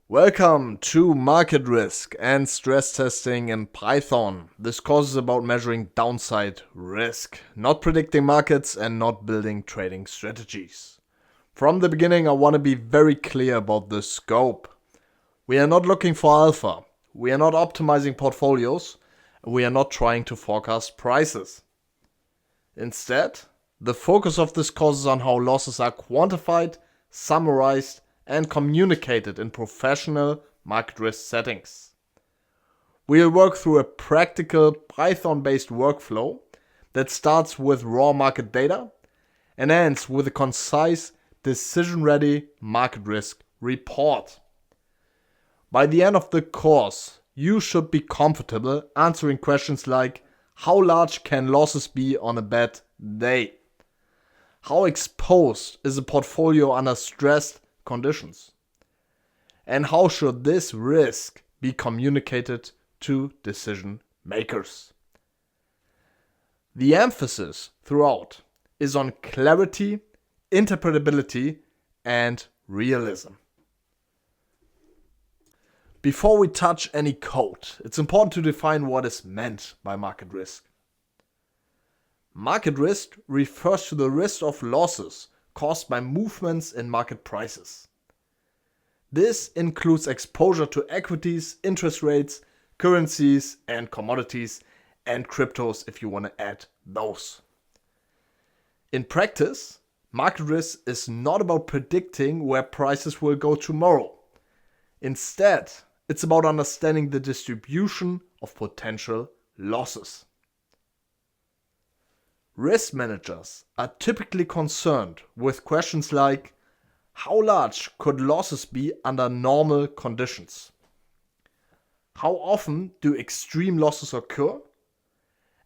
Welcome to Market Risk and Stress Testing in Python. This course is about measuring downside risk, not predicting markets and not building trading strategies. From the beginning, I want to be very clear about the scope. We are not looking for alpha. We are not optimizing portfolios. We are not trying to forecast prices. Instead, the focus of this course is on how losses are quantified, summarized, and communicated in professional market risk settings. We'll work through a practical Python-based workflow that starts with raw market data and ends with a concise, decision-ready market risk report. By the end of the course, you should be comfortable answering questions like: how large can losses be on a bad day? How exposed is a portfolio under stressed conditions? And how should this risk be communicated to decision makers? The emphasis throughout is on clarity, interpretability, and realism. Before we touch any code, it's important to define what is meant by market risk. Market risk refers to the risk of losses caused by movements in market prices. This includes exposure to equities, interest rates, currencies, and commodities, and cryptos if you want to add those. In practice, market risk is not about predicting where prices will go tomorrow. Instead, it's about understanding the distribution of potential losses. Risk managers are typically concerned with questions like: how large could losses be under normal conditions? How often do extreme losses occur?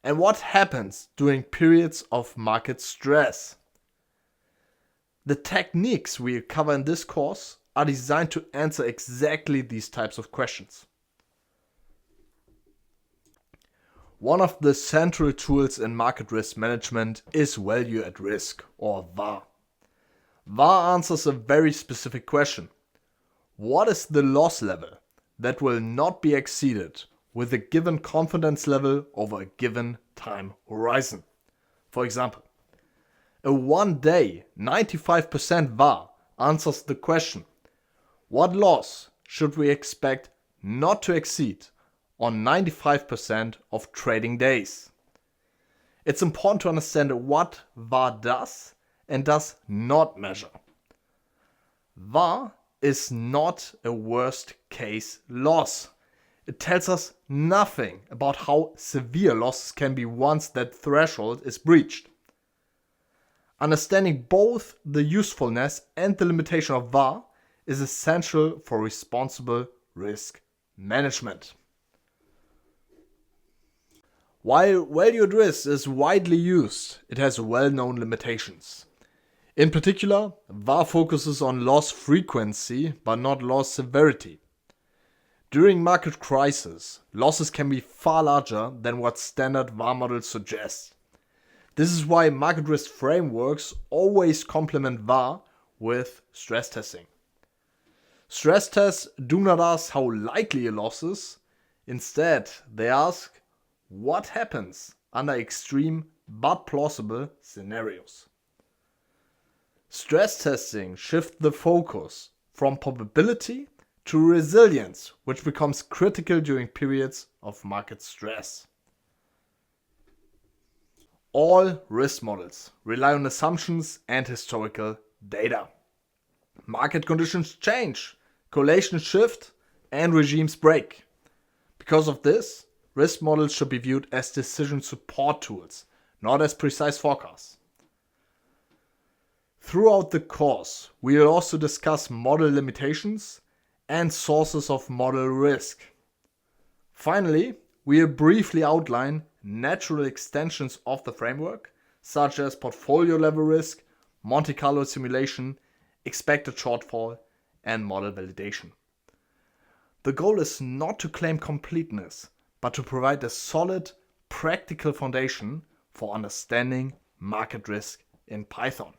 And what happens during periods of market stress? The techniques we cover in this course are designed to answer exactly these types of questions. One of the central tools in market risk management is value at risk, or VAR. VAR answers a very specific question: what is the loss level that will not be exceeded with a given confidence level over a given time horizon? For example, a 1-day 95% VAR answers the question: what loss should we expect not to exceed on 95% of trading days? It's important to understand what VAR does and does not measure. VAR is not a worst case loss. It tells us nothing about how severe losses can be once that threshold is breached. Understanding both the usefulness and the limitation of VAR is essential for responsible risk management. While value at risk is widely used, it has well-known limitations. In particular, VAR focuses on loss frequency but not loss severity. During market crises, losses can be far larger than what standard VAR models suggest. This is why market risk frameworks always complement VAR with stress testing. Stress tests do not ask how likely a loss is. Instead, they ask: what happens under extreme but plausible scenarios? Stress testing shifts the focus from probability to resilience, which becomes critical during periods of market stress. All risk models rely on assumptions and historical data. Market conditions change, correlations shift, and regimes break. Because of this, risk models should be viewed as decision support tools, not as precise forecasts. Throughout the course, we will also discuss model limitations and sources of model risk. Finally, we will briefly outline natural extensions of the framework, such as portfolio level risk, Monte Carlo simulation, expected shortfall, and model validation. The goal is not to claim completeness, but to provide a solid, practical foundation for understanding market risk in Python.